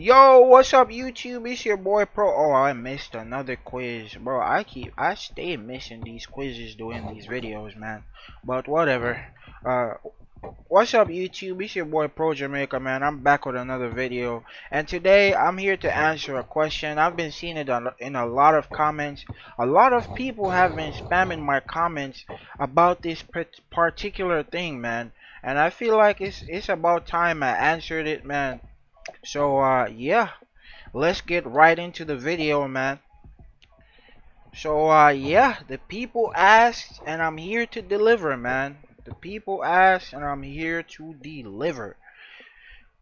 Yo, what's up YouTube? It's your boy Pro. Oh, I missed another quiz. Bro, I stay missing these quizzes doing these videos, man. But whatever. Uh what's up YouTube? It's your boy Pro Jamaica, man. I'm back with another video. And today I'm here to answer a question. I've been seeing it in a lot of comments. A lot of people have been spamming my comments about this particular thing, man. And I feel like it's about time I answered it, man. So yeah, let's get right into the video, man. So yeah, the people asked and I'm here to deliver, man. The people asked and I'm here to deliver.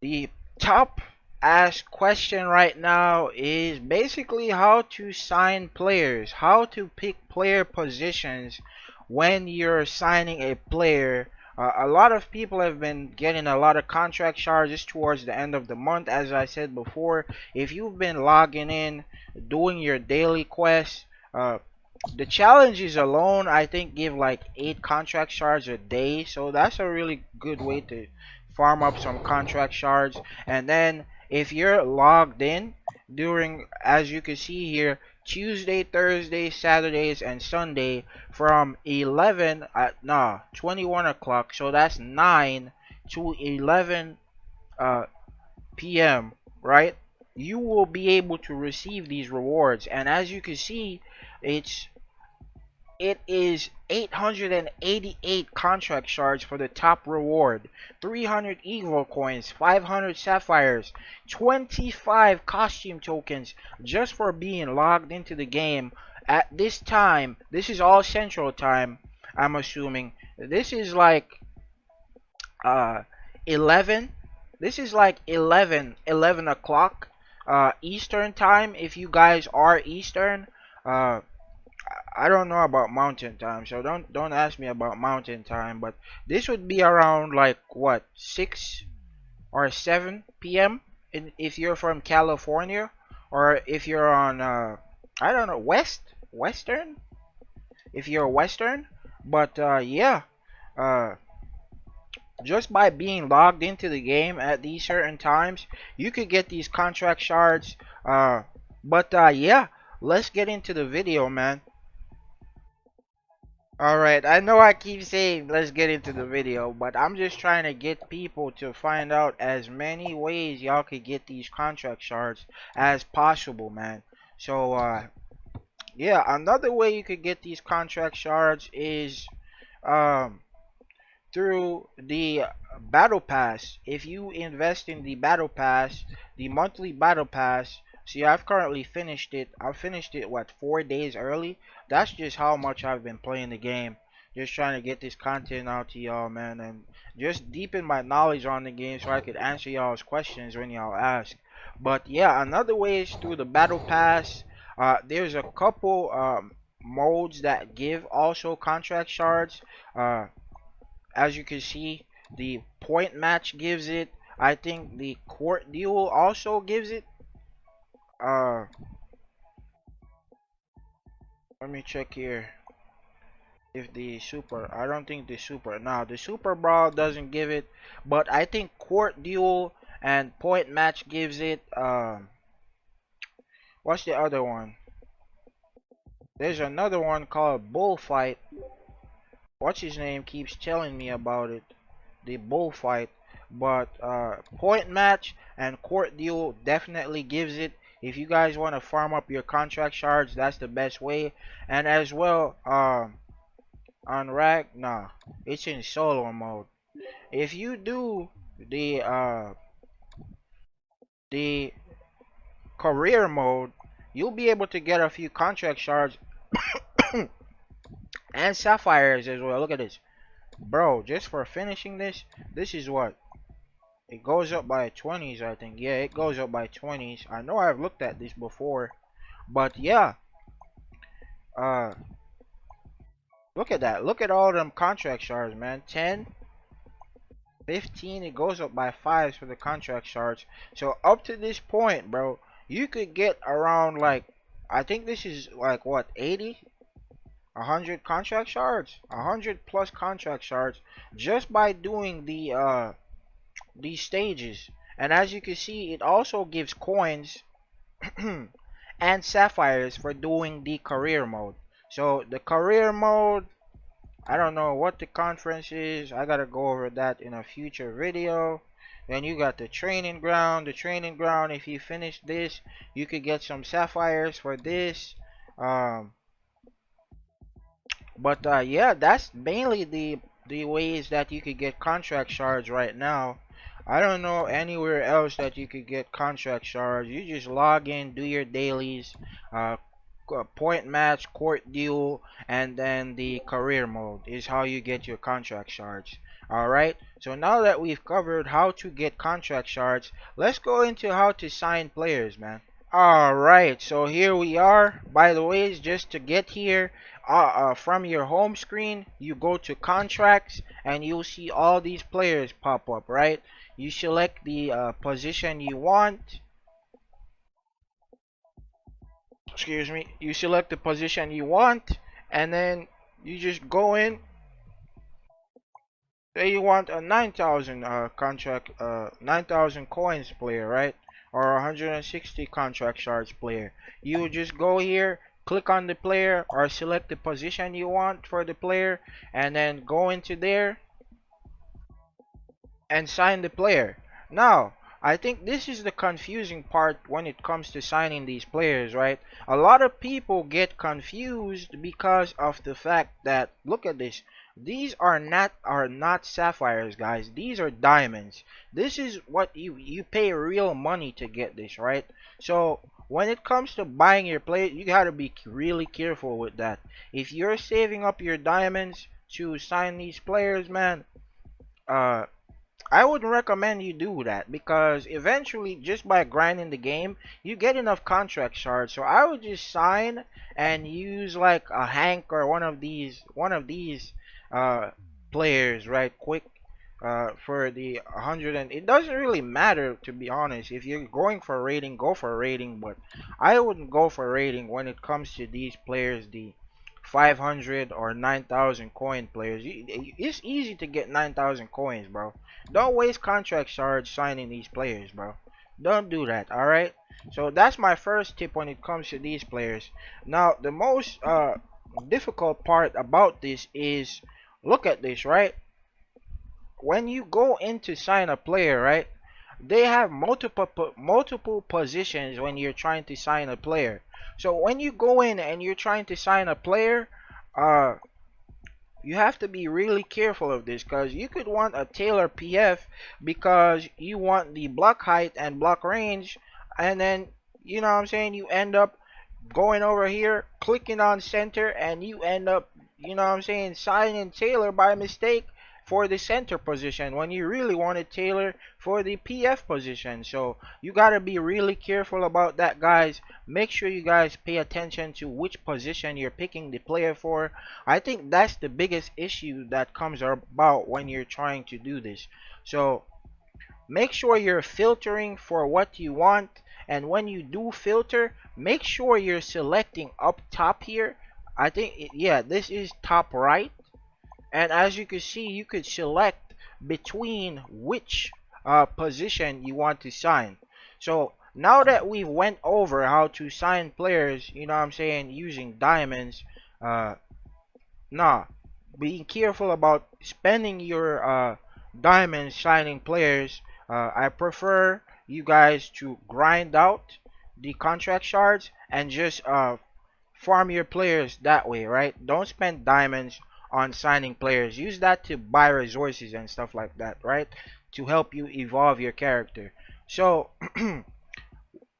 The top asked question right now is basically how to sign players, how to pick player positions when you're signing a player. A lot of people have been getting a lot of contract charges towards the end of the month. As I said before, if you've been logging in, doing your daily quests, the challenges alone, I think, give like 8 contract shards a day. So that's a really good way to farm up some contract shards. And then if you're logged in during, as you can see here, Tuesday, Thursday, Saturdays, and Sunday from 11 at 21 o'clock. So that's 9 to 11 uh, p.m. Right? You will be able to receive these rewards. And as you can see, it's it is 888 contract shards for the top reward, 300 Evo coins, 500 sapphires, 25 costume tokens just for being logged into the game at this time. This is all Central Time, I'm assuming. This is like uh 11. This is like 11 o'clock Eastern Time if you guys are Eastern. Uh I don't know about mountain time, so don't ask me about mountain time, but this would be around like what, 6 or 7 p.m. If you're from California, or if you're on I don't know, western, if you're western. But yeah, uh just by being logged into the game at these certain times, you could get these contract shards. But yeah, let's get into the video, man. Alright, I know I keep saying let's get into the video, but I'm just trying to get people to find out as many ways y'all could get these contract shards as possible, man. So, yeah, another way you could get these contract shards is um, through the battle pass. If you invest in the battle pass, the monthly battle pass. See, I've currently finished it. I finished it what, 4 days early. That's just how much I've been playing the game. Just trying to get this content out to y'all, man, and just deepen my knowledge on the game so I could answer y'all's questions when y'all ask. But yeah, another way is through the battle pass. There's a couple modes that give also contract shards. As you can see, the point match gives it. I think the court duel also gives it. Uh, Let me check here if the super. I don't think the super. No, the super brawl doesn't give it, but I think court duel and point match gives it. What's the other one? There's another one called bullfight. What's his name keeps telling me about it, the bullfight. But point match and court duel definitely gives it. If you guys want to farm up your contract shards, that's the best way. And as well, on rag, nah, it's in solo mode. If you do the career mode, you'll be able to get a few contract shards and sapphires as well. Look at this, bro. Just for finishing this, this is what it goes up by 20s, I think. Yeah, it goes up by 20s. I know I've looked at this before, but yeah, uh, look at that. Look at all them contract shards, man. 10, 15, it goes up by 5s for the contract shards. So up to this point, bro, you could get around like, I think this is like what, 80, 100 contract shards, 100 plus contract shards just by doing these stages. And as you can see, it also gives coins and sapphires for doing the career mode. So the career mode, I don't know what the conference is. I gotta go over that in a future video. Then you got the training ground. The training ground, if you finish this, you could get some sapphires for this. Um, but yeah, that's mainly the ways that you could get contract shards right now. I don't know anywhere else that you could get contract shards. You just log in, do your dailies, uh, point match, court duel, and then the career mode is how you get your contract shards. Alright, so now that we've covered how to get contract shards, let's go into how to sign players, man. Alright, so here we are. By the way, just to get here, from your home screen, you go to contracts and you'll see all these players pop up, right? You select the position you want. Excuse me. You select the position you want, and then you just go in. Say you want a 9,000 contract, 9,000 coins player, right? Or 160 contract shards player. You just go here, click on the player, or select the position you want for the player, and then go into there and sign the player. Now, I think this is the confusing part when it comes to signing these players, right? A lot of people get confused because of the fact that, look at this. These are not sapphires, guys. These are diamonds. This is what you pay real money to get this, right? So when it comes to buying your player, you gotta be really careful with that. If you're saving up your diamonds to sign these players, man, uh I would recommend you do that because eventually, just by grinding the game, you get enough contract shards. So I would just sign and use like a Hank or one of these uh, players right quick for the 100. And it doesn't really matter, to be honest. If you're going for rating, go for rating. But I wouldn't go for rating when it comes to these players. The 500 or 9,000 coin players. It's easy to get 9,000 coins, bro. Don't waste contract shards signing these players, bro. Don't do that, alright? So that's my first tip when it comes to these players. Now, the most difficult part about this is, look at this, right? When you go in to sign a player, right? They have multiple positions when you're trying to sign a player. So when you go in and you're trying to sign a player, uh, you have to be really careful of this because you could want a Taylor PF because you want the block height and block range, and then you know what I'm saying, you end up going over here, clicking on center, and you end up, you know what I'm saying, signing Taylor by mistake for the center position when you really wanted Taylor for the PF position. So you got to be really careful about that, guys. Make sure you guys pay attention to which position you're picking the player for. I think that's the biggest issue that comes about when you're trying to do this. So make sure you're filtering for what you want, and when you do filter, make sure you're selecting up top here. I think yeah, this is top right, and as you can see, you could select between which position you want to sign. So now that we went over how to sign players, you know what I'm saying, using diamonds, uh, nah, being careful about spending your diamonds signing players. I prefer you guys to grind out the contract shards and just farm your players that way, right? Don't spend diamonds on signing players. Use that to buy resources and stuff like that, right? To help you evolve your character. So,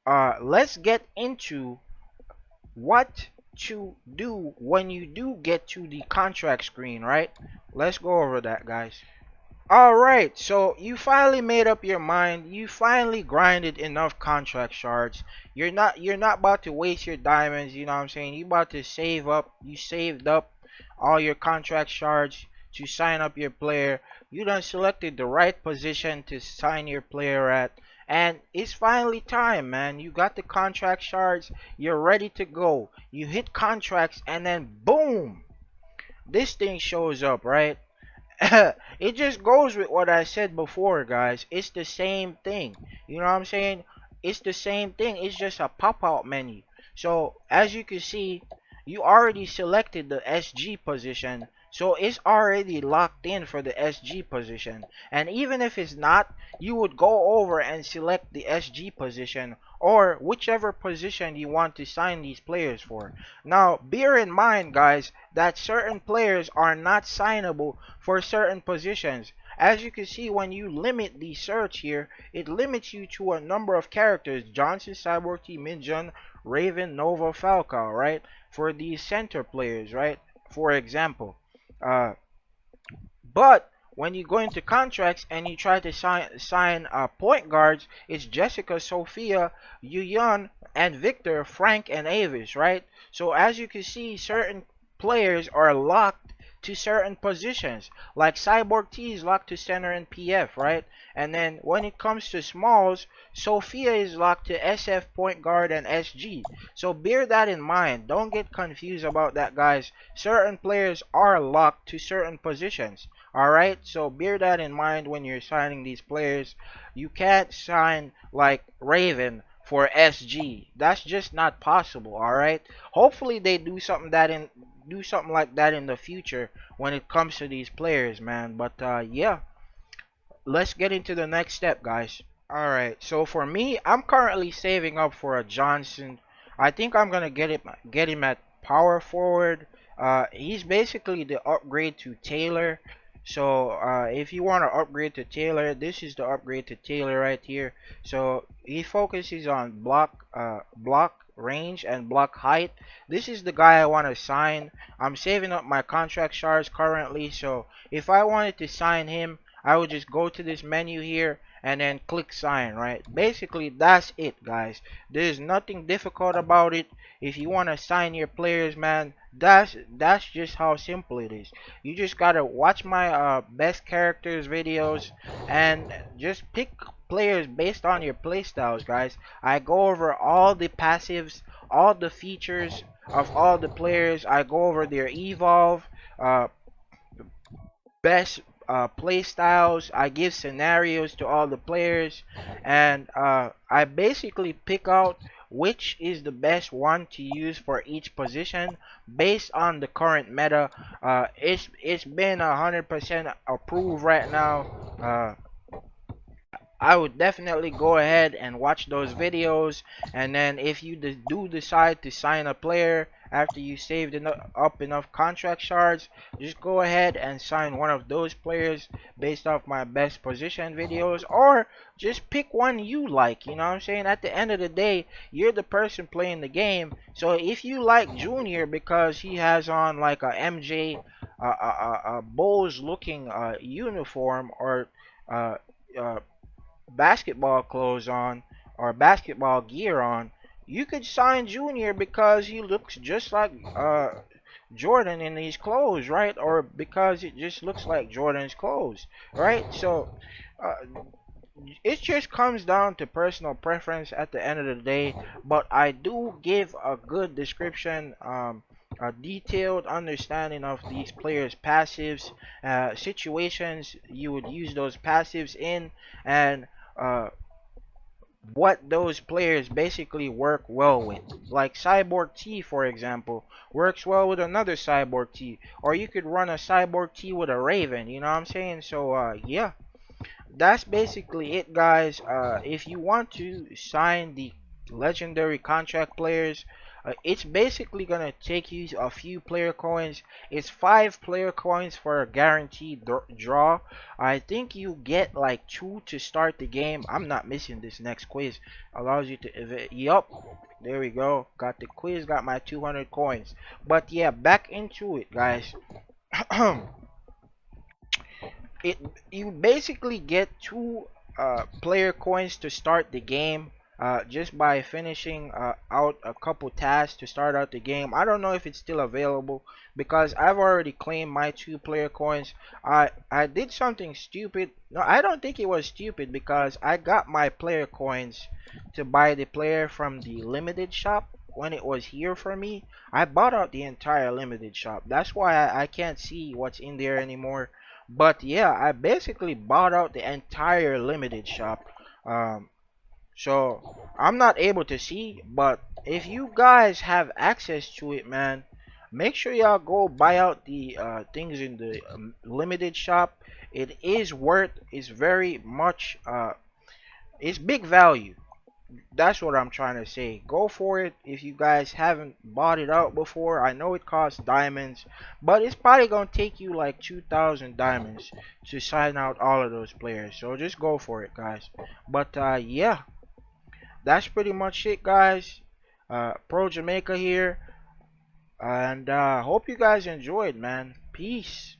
let's get into what to do when you do get to the contract screen, right? Let's go over that, guys. Alright, so you finally made up your mind. You finally grinded enough contract shards. You're not about to waste your diamonds, you know what I'm saying? You about to save up. You saved up all your contract shards to sign up your player. You done selected the right position to sign your player at. And it's finally time, man. You got the contract shards. You're ready to go. You hit contracts and then boom! This thing shows up, right? It just goes with what I said before, guys. It's the same thing. You know what I'm saying? It's the same thing. It's just a pop-out menu. So as you can see, you already selected the SG position. So it's already locked in for the SG position. And even if it's not, you would go over and select the SG position or whichever position you want to sign these players for. Now, bear in mind, guys, that certain players are not signable for certain positions. As you can see, when you limit the search here, it limits you to a number of characters: Johnson, Cyborg T, Minjun, Raven, Nova, Falcao, right? For these center players, right? For example. Uh, but when you go into contracts and you try to sign point guards, it's Jessica, Sophia, Yuyan, and Victor, Frank, and Avis, right? So as you can see, certain players are locked to certain positions. Like Cyborg T is locked to center and PF, right? And then when it comes to smalls, Sophia is locked to SF, point guard, and SG. So bear that in mind. Don't get confused about that, guys. Certain players are locked to certain positions. Alright, so bear that in mind when you're signing these players. You can't sign like Raven for SG. That's just not possible, alright? Hopefully they do something like that in the future when it comes to these players, man. But yeah, let's get into the next step, guys. Alright, so for me, I'm currently saving up for a Johnson. I think I'm gonna get him at power forward. He's basically the upgrade to Taylor. So if you want to upgrade to Taylor, this is the upgrade to Taylor right here. So he focuses on block range and block height. This is the guy I want to sign. I'm saving up my contract shards currently. So if I wanted to sign him, I would just go to this menu here and then click sign, right? Basically, that's it, guys. There's nothing difficult about it. If you want to sign your players, man, that's just how simple it is. You just gotta watch my best characters videos and just pick players based on your playstyles, guys. I go over all the passives, all the features of all the players. I go over their evolve, uh, best play styles. I give scenarios to all the players, and I basically pick out which is the best one to use for each position based on the current meta. It's been 100% approved right now. I would definitely go ahead and watch those videos, and then if you do decide to sign a player after you saved up enough contract shards, just go ahead and sign one of those players based off my best position videos, or just pick one you like. You know what I'm saying? At the end of the day, you're the person playing the game. So if you like Junior because he has on like a MJ Bulls looking uniform, or uh, uh, basketball clothes on or basketball gear on, you could sign Junior because he looks just like Jordan in these clothes, right? Or because it just looks like Jordan's clothes, right? So uh, it just comes down to personal preference at the end of the day. But I do give a good description, a detailed understanding of these players' passives, situations you would use those passives in, and uh, what those players basically work well with. Like Cyborg T, for example, works well with another Cyborg T, or you could run a Cyborg T with a Raven. You know what I'm saying? So yeah, that's basically it, guys. If you want to sign the legendary contract players, it's basically gonna take you a few player coins. It's 5 player coins for a guaranteed draw. I think you get like 2 to start the game. I'm not missing this next quiz. Allows you to yup. There we go. Got the quiz. Got my 200 coins. But yeah, back into it, guys. it You basically get 2 player coins to start the game, just by finishing out a couple tasks to start out the game. I don't know if it's still available because I've already claimed my 2 player coins. I did something stupid. No, I don't think it was stupid because I got my player coins to buy the player from the limited shop. When it was here for me, I bought out the entire limited shop. That's why I can't see what's in there anymore. But yeah, I basically bought out the entire limited shop. Um, so I'm not able to see, but if you guys have access to it, man, make sure y'all go buy out the things in the limited shop. It is worth. It's very much. It's big value. That's what I'm trying to say. Go for it if you guys haven't bought it out before. I know it costs diamonds, but it's probably gonna take you like 2,000 diamonds to sign out all of those players. So just go for it, guys. But yeah, that's pretty much it, guys. Pro Jamaica here, and hope you guys enjoyed, man. Peace.